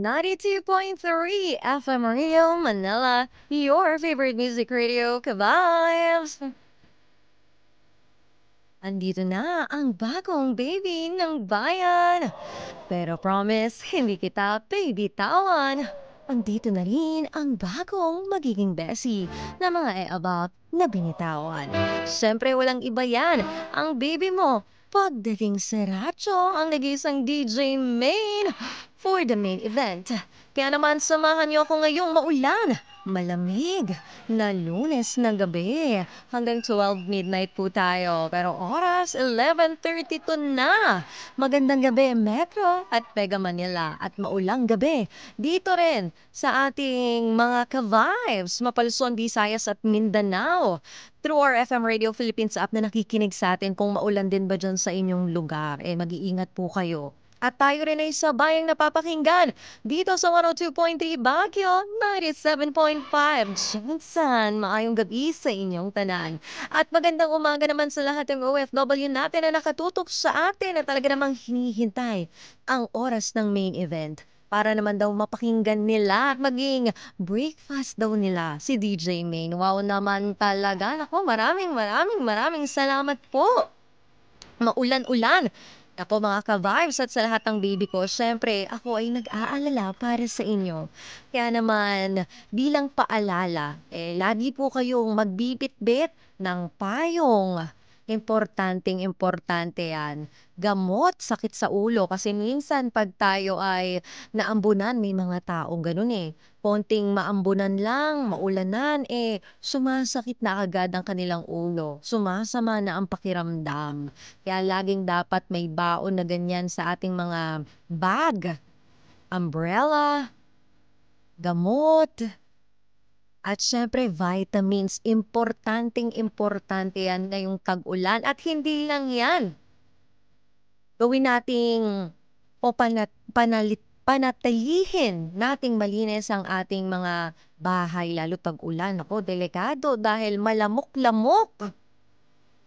92.3 FM Radio Manila, your favorite music radio ka-vibes. Andito na ang bagong baby ng bayan. Pero promise, hindi kita bibitawan. Andito na rin ang bagong magiging besie na mga e-about na binitawan. Siyempre walang iba yan, ang baby mo. Pagdating sa radyo, ang nag-iisang DJ Main for the main event. Kaya naman samahan niyo ako ngayong maulan, malamig na Lunes ng gabi. Hanggang 12 midnight po tayo. Pero oras, 11:32 na. Magandang gabi, Metro at Mega Manila. At maulang gabi dito rin sa ating mga ka-vibes, Mapalson, Visayas at Mindanao. Through our FM Radio Philippines app na nakikinig sa atin, kung maulan din ba dyan sa inyong lugar, mag-iingat po kayo. At tayo rin ay sabayang napapakinggan dito sa 102.3 Baguio, 97.5 Jensen. Maayong gabi sa inyong tanan. At magandang umaga naman sa lahat ng OFW natin na nakatutok sa atin na talaga namang hinihintay ang oras ng main event para naman daw mapakinggan nila at maging breakfast daw nila si DJ Main. Wow naman talaga. Nako, maraming salamat po. Maulan-ulan. Ako mga ka-vibes at sa lahat ng baby ko, syempre ako ay nag-aalala para sa inyo. Kaya naman bilang paalala, lagi po kayong magbibit-bit ng payong. Importante yan. Gamot, sakit sa ulo. Kasi minsan pag tayo ay naambunan, may mga taong ganun konting maambunan lang, maulanan, sumasakit na agad ang kanilang ulo. Sumasama na ang pakiramdam. Kaya laging dapat may baon na ganyan sa ating mga bag, umbrella, gamot, at syempre vitamins. Importante yan ngayong tag-ulan. At hindi lang yan. Gawin nating panatilihin nating malinis ang ating mga bahay, lalo tag-ulan. Ako, delikado dahil malamok-lamok.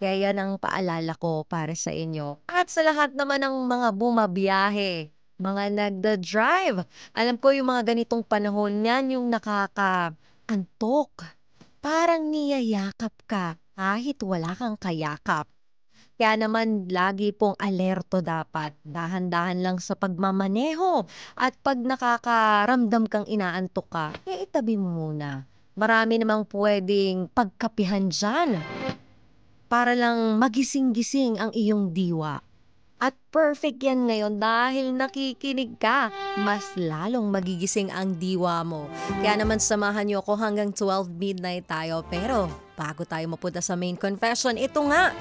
Kaya yan ang paalala ko para sa inyo. At sa lahat naman ng mga bumabiyahe, mga nagda-drive. Alam ko yung mga ganitong panahon yan, yung nakaka-antok. Parang niyayakap ka kahit wala kang kayakap. Kaya naman lagi pong alerto dapat. Dahan-dahan lang sa pagmamaneho. At pag nakakaramdam kang inaantok ka, itabi mo muna. Marami namang pwedeng pagkapihan dyan para lang magising-gising ang iyong diwa. At perfect yan ngayon dahil nakikinig ka. Mas lalong magigising ang diwa mo. Kaya naman samahan niyo ako hanggang 12 midnight tayo. Pero bago tayo mapunta sa main confession, ito nga.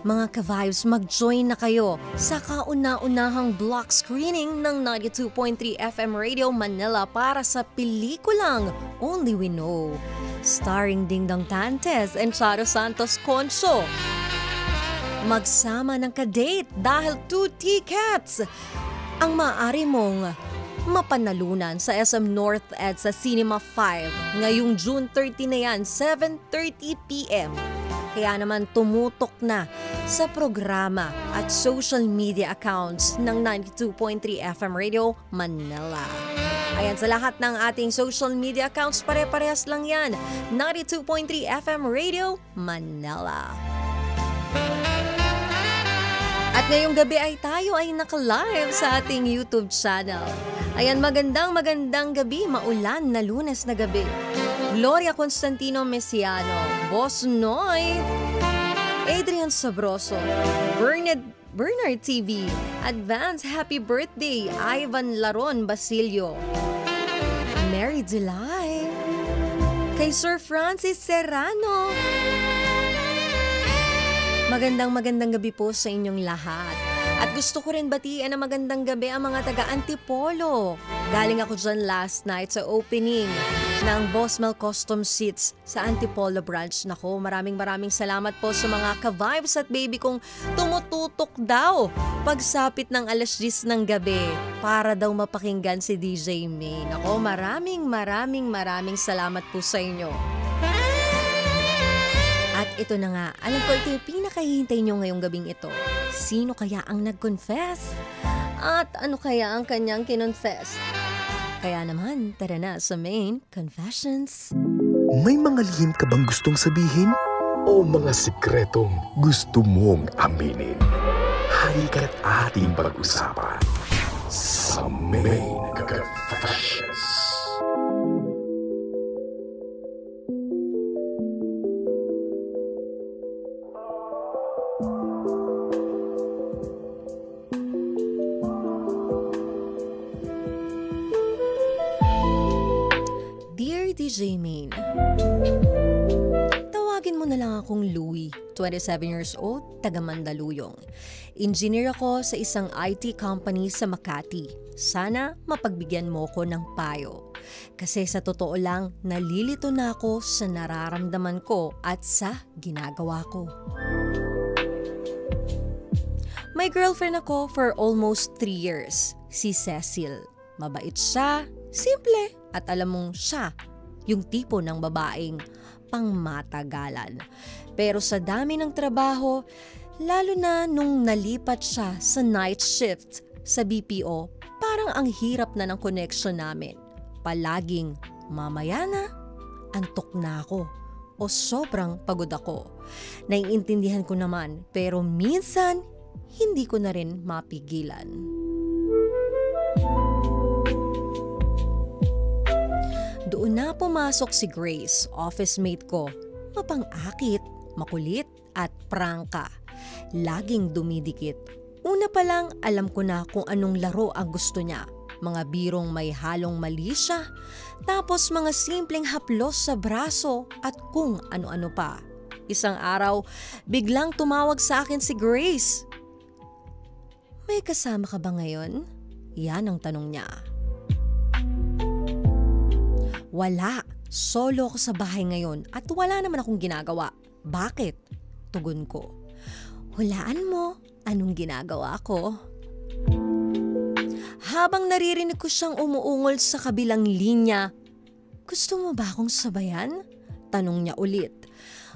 Mga ka-vibes, mag-join na kayo sa kauna-unahang block screening ng 92.3 FM Radio Manila para sa pelikulang Only We Know. Starring Dingdong Dantes and Charo Santos Concho. Magsama ng ka-date dahil 2 tickets ang maaari mong mapanalunan sa SM North Ed sa Cinema 5. Ngayong June 30 na yan, 7:30 p.m. Kaya naman tumutok na sa programa at social media accounts ng 92.3 FM Radio Manila. Ayan, sa lahat ng ating social media accounts, pare-parehas lang yan. 92.3 FM Radio Manila. At ngayong gabi ay tayo ay naka-live sa ating YouTube channel. Ayan, magandang gabi, maulan na Lunes na gabi. Gloria Constantino Mesiano, Boss Noy, Adrian Sabroso, Bernard TV, Advance Happy Birthday, Ivan Laron Basilio, Mary Delay, kay Sir Francis Serrano. Magandang gabi po sa inyong lahat. At gusto ko rin batiin na magandang gabi ang mga taga-Antipolo. Galing ako dyan last night sa opening ng Bosmel Custom Seats sa Antipolo branch. Nako, maraming salamat po sa mga ka-vibes at baby kong tumututok daw pagsapit ng alas 10 ng gabi para daw mapakinggan si DJ May. Nako, maraming salamat po sa inyo. At ito na nga, alam ko ito yung pinakahihintay nyo ngayong gabing ito. Sino kaya ang nag-confess? At ano kaya ang kanyang kinonfess? Kaya naman, tara na sa main confessions. May mga lihim ka bang gustong sabihin? O mga sikretong gusto mong aminin? Halika't ating pag-usapan sa Main Confessions. Dear DJ Main, tawagin mo na lang akong Louie, 27 years old, taga Mandaluyong. Engineer ako sa isang IT company sa Makati. Sana mapagbigyan mo ko ng payo. Kasi sa totoo lang, nalilito na ako sa nararamdaman ko at sa ginagawa ko. May girlfriend ako for almost 3 years, si Cecil. Mabait siya, simple, at alam mong siya, yung tipo ng babaeng pangmatagalan. Pero sa dami ng trabaho, lalo na nung nalipat siya sa night shift sa BPO, parang ang hirap na ng connection namin. Palaging mamaya na, antok na ako, o sobrang pagod ako. Naiintindihan ko naman, pero minsan, hindi ko na rin mapigilan. Doon na pumasok si Grace, office mate ko. Mapang-akit, makulit at prangka. Laging dumidikit. Una pa lang alam ko na kung anong laro ang gusto niya. Mga birong may halong mali siya, tapos mga simpleng haplos sa braso at kung ano-ano pa. Isang araw, biglang tumawag sa akin si Grace. May kasama ka ba ngayon? Yan ang tanong niya. Wala. Solo ako sa bahay ngayon at wala naman akong ginagawa. Bakit? Tugon ko. Hulaan mo, anong ginagawa ko? Habang naririnig ko siyang umuungol sa kabilang linya, gusto mo ba akong sabayan? Tanong niya ulit.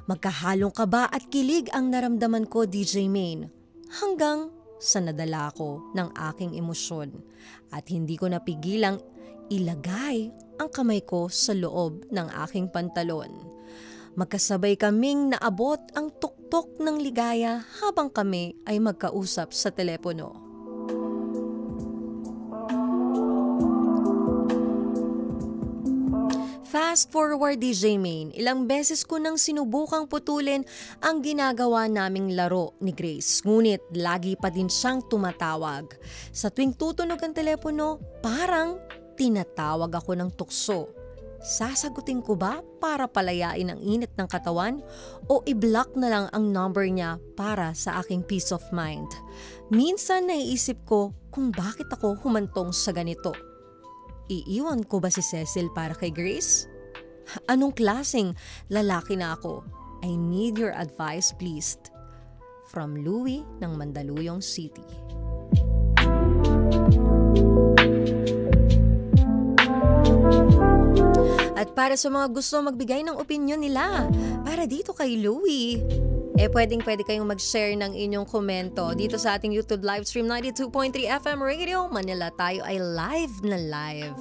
Magkahalong kaba at kilig ang naramdaman ko, DJ Main. Hanggang sa nadala ko ng aking emosyon at hindi ko napigilang ilagay ang kamay ko sa loob ng aking pantalon. Magkasabay kaming naabot ang tuktok ng ligaya habang kami ay magkausap sa telepono. Fast forward, DJ Main, ilang beses ko nang sinubukang putulin ang ginagawa naming laro ni Grace. Ngunit lagi pa din siyang tumatawag. Sa tuwing tutunog ang telepono, parang tinatawag ako ng tukso. Sasagutin ko ba para palayain ang init ng katawan o i-block na lang ang number niya para sa aking peace of mind? Minsan naiisip ko kung bakit ako humantong sa ganito. Iiwan ko ba si Cecil para kay Grace? Anong klaseng lalaki na ako? I need your advice, please. From Louie ng Mandaluyong City. At para sa mga gusto magbigay ng opinyon nila, para dito kay Louie, pwede kayong mag-share ng inyong komento dito sa ating YouTube livestream 92.3 FM Radio Manila. Tayo ay live na live.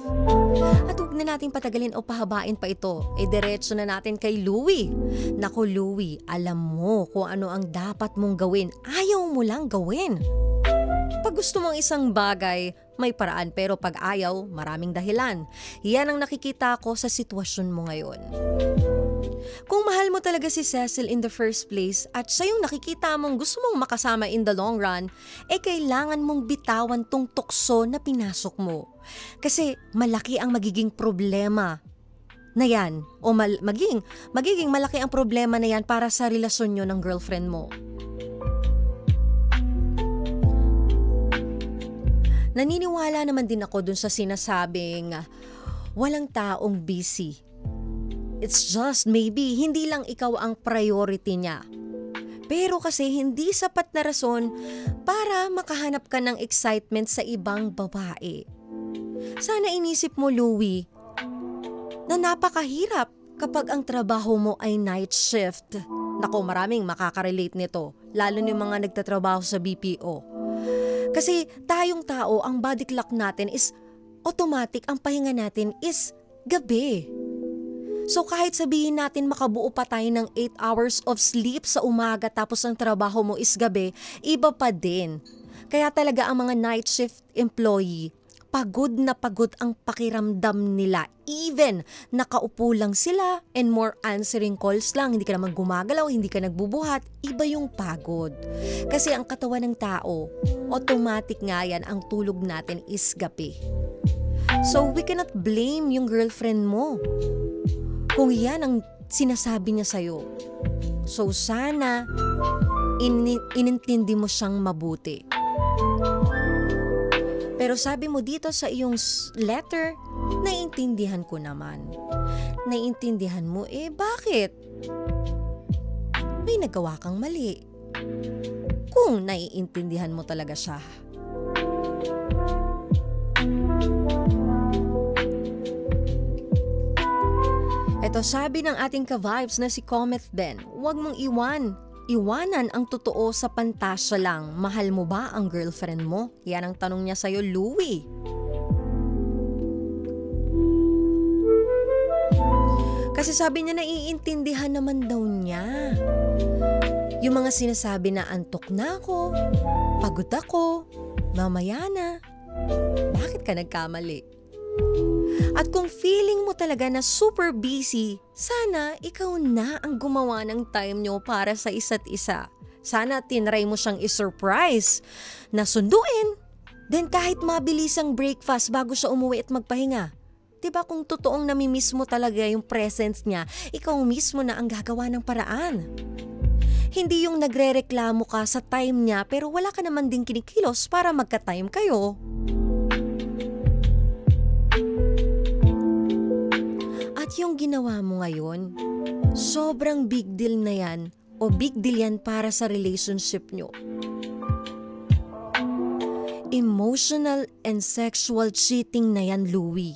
At huwag na natin patagalin o pahabain pa ito. Diretso na natin kay Louie. Naku Louie, alam mo kung ano ang dapat mong gawin. Ayaw mo lang gawin. Pag gusto mong isang bagay, may paraan, pero pag ayaw, maraming dahilan. Yan ang nakikita ko sa sitwasyon mo ngayon. Kung mahal mo talaga si Cecil in the first place at siya yung nakikita mong gusto mong makasama in the long run, kailangan mong bitawan tong tukso na pinasok mo. Kasi malaki ang magiging problema na yan o magiging malaki ang problema na yan para sa relasyon nyo ng girlfriend mo. Naniniwala naman din ako dun sa sinasabing walang taong busy. It's just maybe hindi lang ikaw ang priority niya. Pero kasi hindi sapat na rason para makahanap ka ng excitement sa ibang babae. Sana inisip mo, Louie, na napakahirap kapag ang trabaho mo ay night shift. Naku, maraming makakarelate nito, lalo yung mga nagtatrabaho sa BPO. Kasi tayong tao, ang body clock natin is automatic, ang pahinga natin is gabi. So kahit sabihin natin makabuo pa tayo ng 8 hours of sleep sa umaga tapos ang trabaho mo is gabi, iba pa din. Kaya talaga ang mga night shift employee, pagod na pagod ang pakiramdam nila. Even nakaupo lang sila and more answering calls lang, hindi ka naman gumagalaw, hindi ka nagbubuhat, iba yung pagod. Kasi ang katawan ng tao, automatic nga yan, ang tulog natin is gabi. So we cannot blame yung girlfriend mo kung yan ang sinasabi niya sa'yo. So sana inintindi mo siyang mabuti. Pero sabi mo dito sa iyong letter, naiintindihan ko naman. Naiintindihan mo, bakit? May nagawa kang mali. Kung naiintindihan mo talaga siya. Ito sabi ng ating ka-vibes na si Comet Ben, huwag mong iwanan ang totoo sa pantasya lang. Mahal mo ba ang girlfriend mo? Yan ang tanong niya sa'yo, Louie. Kasi sabi niya naiintindihan naman daw niya. Yung mga sinasabi na antok na ako, pagod ako, mamaya na. Bakit ka nagkamali? At kung feeling mo talaga na super busy, sana ikaw na ang gumawa ng time nyo para sa isa't isa. Sana tinry mo siyang isurprise na sunduin. Then kahit mabilis ang breakfast bago siya umuwi at magpahinga. Diba kung totoong namimiss mo talaga yung presence niya, ikaw mismo na ang gagawa ng paraan. Hindi yung nagrereklamo ka sa time niya pero wala ka naman din kinikilos para magka-time kayo. At yung ginawa mo ngayon, sobrang big deal na yan o big deal yan para sa relationship nyo. Emotional and sexual cheating na yan, Louie.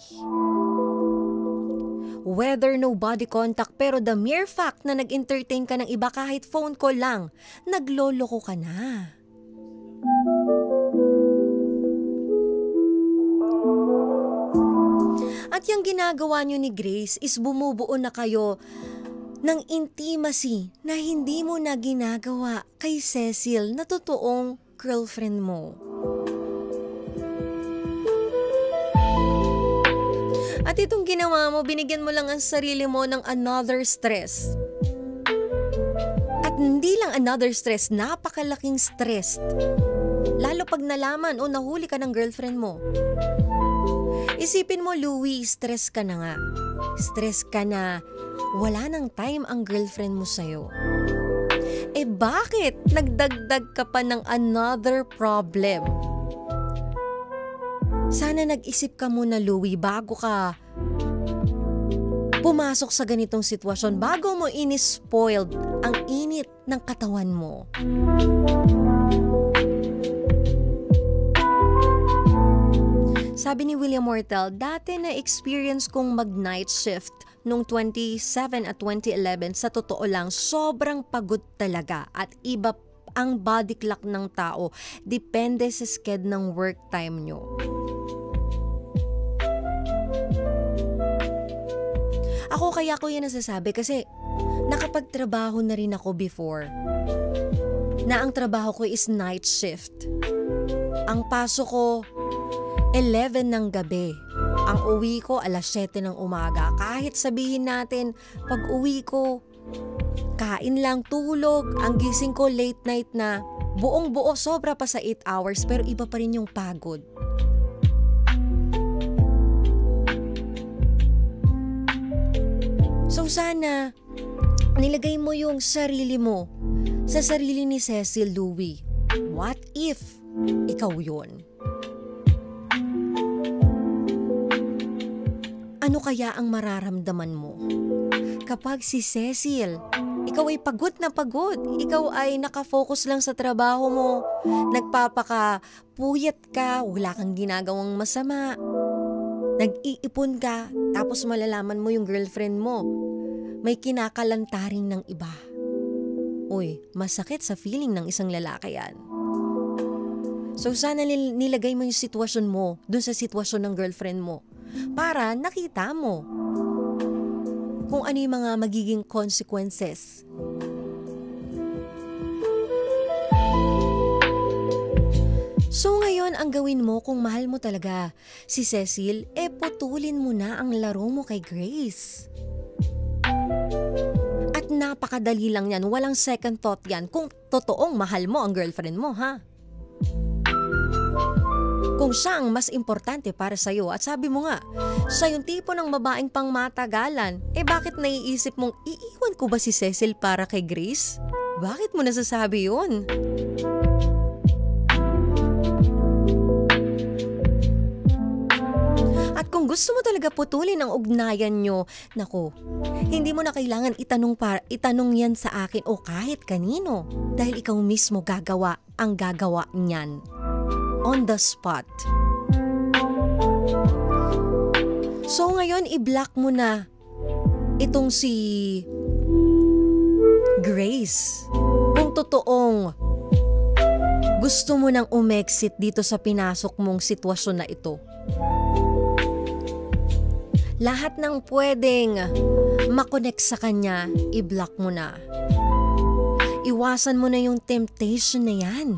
Whether no body contact pero the mere fact na nag-entertain ka ng iba kahit phone call lang, nagloloko ka na. At yung ginagawa nyo ni Grace is bumubuo na kayo ng intimacy na hindi mo na ginagawa kay Cecil na totoong girlfriend mo. At itong ginawa mo, binigyan mo lang ang sarili mo ng another stress. At hindi lang another stress, napakalaking stress. Lalo pag nalaman o nahuli ka ng girlfriend mo. Isipin mo, Louie, stress ka na nga. Stress ka na wala nang time ang girlfriend mo sa'yo. Bakit nagdagdag ka pa ng another problem? Sana nag-isip ka muna, Louie, bago ka pumasok sa ganitong sitwasyon, bago mo inispoiled ang init ng katawan mo. Sabi ni William Mortel, dati na-experience kong mag-night shift noong 2007 at 2011. Sa totoo lang, sobrang pagod talaga at iba ang body clock ng tao. Depende sa schedule ng work time nyo. Ako kaya ko yan nasasabi kasi nakapagtrabaho na rin ako before na ang trabaho ko is night shift. Ang pasok ko 11 ng gabi. Ang uwi ko alas 7 ng umaga. Kahit sabihin natin, pag uwi ko, kain lang, tulog, ang gising ko late night na, buong buo, sobra pa sa 8 hours, pero iba pa rin yung pagod. So sana, nilagay mo yung sarili mo sa sarili ni Cecil, Louie. What if ikaw yun? Ano kaya ang mararamdaman mo? Kapag si Cecil, ikaw ay pagod na pagod, ikaw ay nakafocus lang sa trabaho mo, nagpapakapuyat ka, wala kang ginagawang masama, nag-iipon ka, tapos malalaman mo yung girlfriend mo, may kinakalantaring ng iba. Uy, masakit sa feeling ng isang lalaki yan. So sana nilagay mo yung sitwasyon mo dun sa sitwasyon ng girlfriend mo para nakita mo kung ano yung mga magiging consequences. So ngayon, ang gawin mo kung mahal mo talaga si Cecil, putulin mo na ang laro mo kay Grace. At napakadali lang yan, walang second thought yan kung totoong mahal mo ang girlfriend mo, ha? Kung siya ang mas importante para sa'yo at sabi mo nga, siya yung tipo ng babaeng pang matagalan, bakit naiisip mong iiwan ko ba si Cecil para kay Grace? Bakit mo nasasabi yun? At kung gusto mo talaga putulin ang ugnayan nyo, naku, hindi mo na kailangan itanong yan sa akin o kahit kanino dahil ikaw mismo gagawa ang gagawa niyan. On the spot. So ngayon, i-block mo na itong si Grace. Kung totoong gusto mo nang umexit dito sa pinasok mong sitwasyon na ito. Lahat ng pwedeng makonect sa kanya, i-block mo na. Iwasan mo na yung temptation na yan.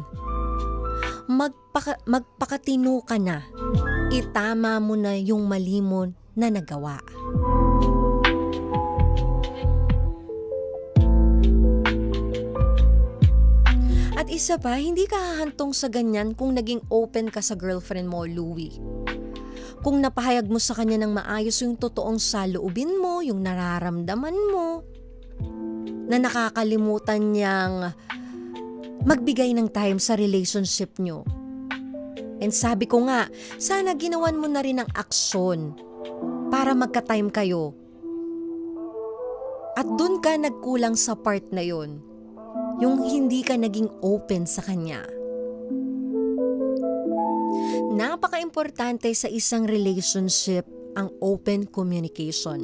Magpakatino ka na. Itama mo na yung mali mo na nagawa. At isa pa, hindi ka hahantong sa ganyan kung naging open ka sa girlfriend mo, Louie. Kung napahayag mo sa kanya ng maayos yung totoong saloobin mo, yung nararamdaman mo, na nakakalimutan niyang magbigay ng time sa relationship nyo. And sabi ko nga, sana ginawan mo na rin ang aksyon para magka-time kayo. At dun ka nagkulang sa part na yon, yung hindi ka naging open sa kanya. Napaka-importante sa isang relationship ang open communication.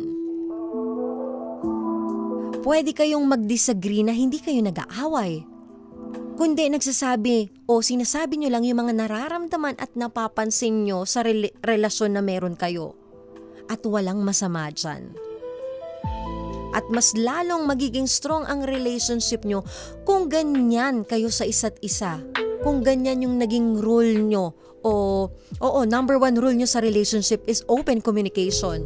Pwede kayong mag-disagree na hindi kayo nag-aaway. Kundi nagsasabi o sinasabi nyo lang yung mga nararamdaman at napapansin nyo sa relasyon na meron kayo. At walang masama dyan. At mas lalong magiging strong ang relationship nyo kung ganyan kayo sa isa't isa. Kung ganyan yung naging rule nyo. Number 1 rule nyo sa relationship is open communication.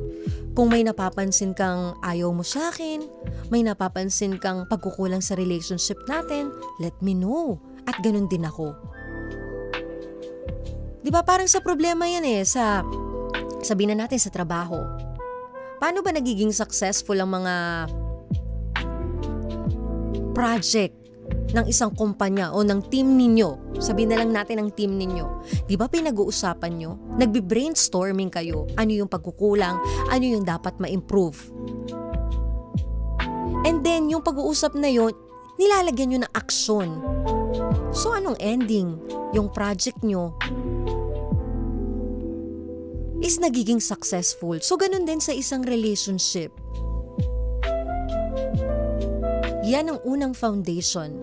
Kung may napapansin kang ayaw mo sa akin, may napapansin kang pagkukulang sa relationship natin, let me know. At ganun din ako. Diba parang sa problema yan sabihin na natin sa trabaho. Paano ba nagiging successful ang mga project ng isang kumpanya o ng team ninyo? Sabihin na lang natin ang team ninyo. Di ba pinag-uusapan nyo? Nagbi-brainstorming kayo. Ano yung pagkukulang? Ano yung dapat ma-improve? And then, yung pag-uusap na yun, nilalagyan nyo ng aksyon. So, anong ending? Yung project nyo is nagiging successful. So, ganun din sa isang relationship. Yan ang unang foundation.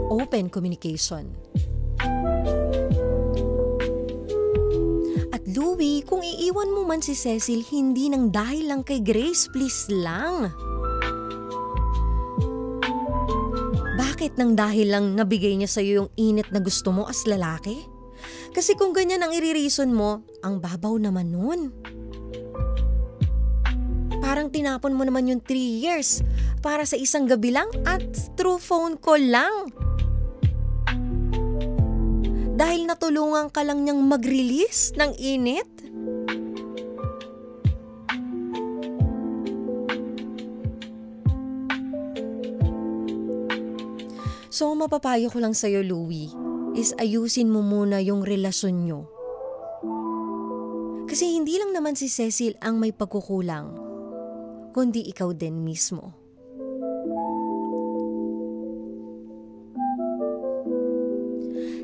Open communication. At Louie, kung iiwan mo man si Cecil, hindi nang dahil lang kay Grace, please lang. Bakit nang dahil lang nabigay niya sa'yo yung init na gusto mo as lalaki? Kasi kung ganyan ang i-reason mo, ang babaw naman nun. Parang tinapon mo naman yung 3 years para sa isang gabi lang at through phone call lang. Dahil natulungan ka lang niyang mag-release ng init? So, mapapayo ko lang sa'yo, Louie, is ayusin mo muna yung relasyon nyo. Kasi hindi lang naman si Cecil ang may pagkukulang, kundi ikaw din mismo.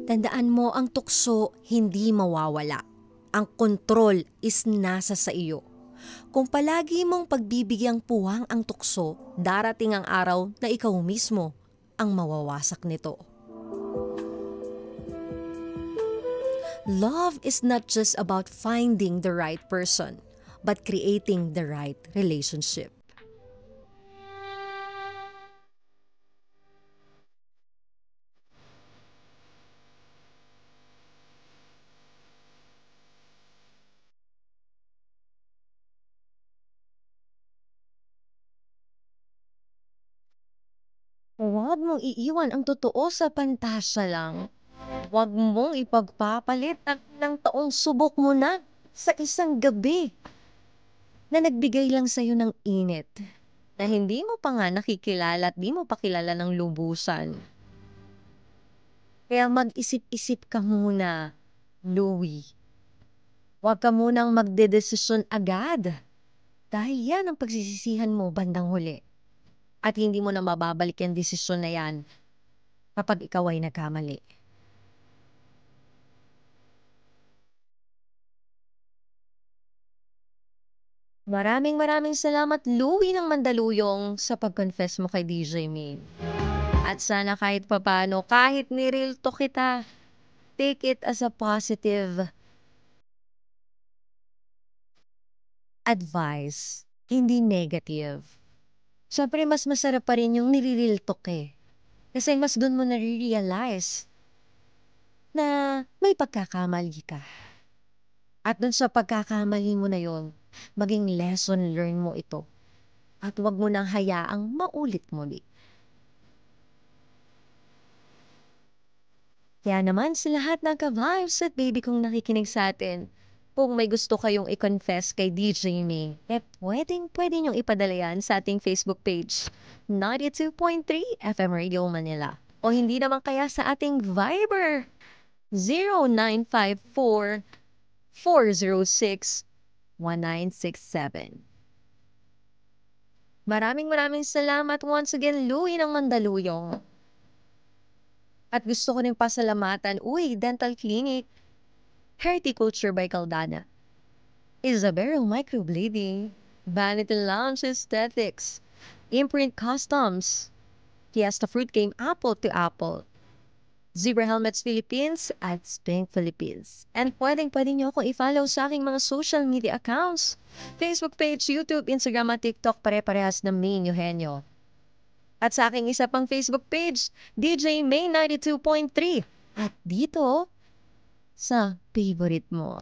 Tandaan mo, ang tukso hindi mawawala. Ang kontrol is nasa sa iyo. Kung palagi mong pagbibigyang puwang ang tukso, darating ang araw na ikaw mismo ang mawawasak nito. Love is not just about finding the right person, but creating the right relationship. Huwag mong iiwan ang totoo sa pantasya lang. Huwag mong ipagpapalit ng taong subok mo na sa isang gabi na nagbigay lang sa'yo ng init na hindi mo pa nga nakikilala at di mo pa kilala ng lubusan. Kaya mag-isip-isip ka muna, Louie. Huwag ka munang magdedesisyon agad dahil yan ang pagsisisihan mo bandang huli. At hindi mo na mababalik yung desisyon na yan kapag ikaw ay nagkamali. Maraming salamat, Louie ng Mandaluyong, sa pag-confess mo kay DJ May. At sana kahit papano, kahit nirilto kita, take it as a positive advice, hindi negative. Siyempre, mas masarap pa rin yung niriltok eh. Kasi mas doon mo nare-realize na may pagkakamali ka. At doon sa pagkakamali mo na yon, maging lesson learn mo ito. At huwag mo nang hayaang maulit muli. Kaya naman sa lahat ng ka-vibes at baby kong nakikinig sa atin, kung may gusto kayong i-confess kay DJ May, pwede niyong ipadala yan sa ating Facebook page, 92.3 FM Radio Manila. O hindi naman kaya sa ating Viber, 0954 406-1967. Maraming salamat once again, Louie ng Mandaluyong. At gusto ko rin pasalamatan, Dental Clinic, Horticulture by Caldana, Isabel Microblading, Vanity Lounge Aesthetics, Imprint Customs, Fiesta Fruit Game Apple to Apple, Zebra Helmets Philippines at Spring Philippines. And pwede nyo akong i-follow sa aking mga social media accounts. Facebook page, YouTube, Instagram at TikTok, pare-parehas na May Eugenio. At sa aking isa pang Facebook page, DJ May 92.3. At dito, sa favorite mo.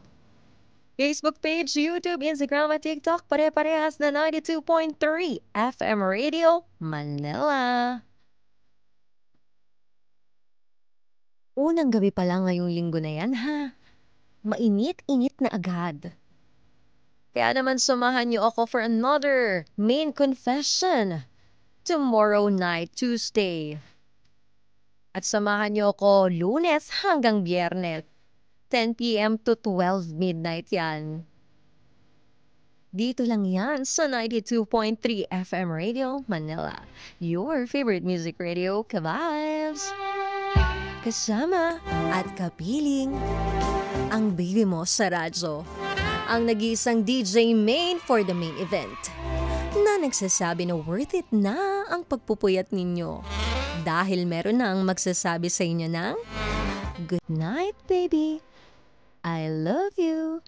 Facebook page, YouTube, Instagram at TikTok, pare-parehas na 92.3 FM Radio Manila. Unang gabi pa lang ngayong linggo na yan, ha? Mainit-init na agad. Kaya naman samahan niyo ako for another main confession tomorrow night, Tuesday. At samahan niyo ako Lunes hanggang Biyernes, 10 p.m. to 12 midnight yan. Dito lang yan sa 92.3 FM Radio Manila. Your favorite music radio, ka-vibes! Kasama at kapiling ang baby mo sa radyo. Ang nag-iisang DJ main for the main event na nagsasabi na worth it na ang pagpupuyat ninyo dahil meron nang magsasabi sa inyo ng good night, baby. I love you.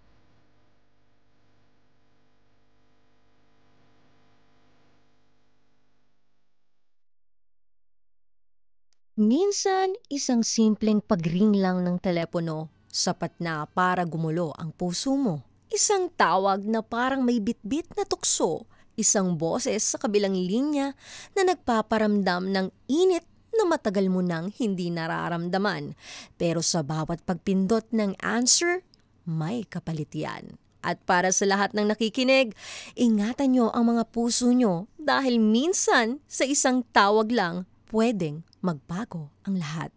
Minsan, isang simpleng pag-ring lang ng telepono, sapat na para gumulo ang puso mo. Isang tawag na parang may bitbit na tukso, isang boses sa kabilang linya na nagpaparamdam ng init na matagal mo nang hindi nararamdaman. Pero sa bawat pagpindot ng answer, may kapalit yan. At para sa lahat ng nakikinig, ingatan nyo ang mga puso nyo dahil minsan sa isang tawag lang, pwedeng magbago ang lahat.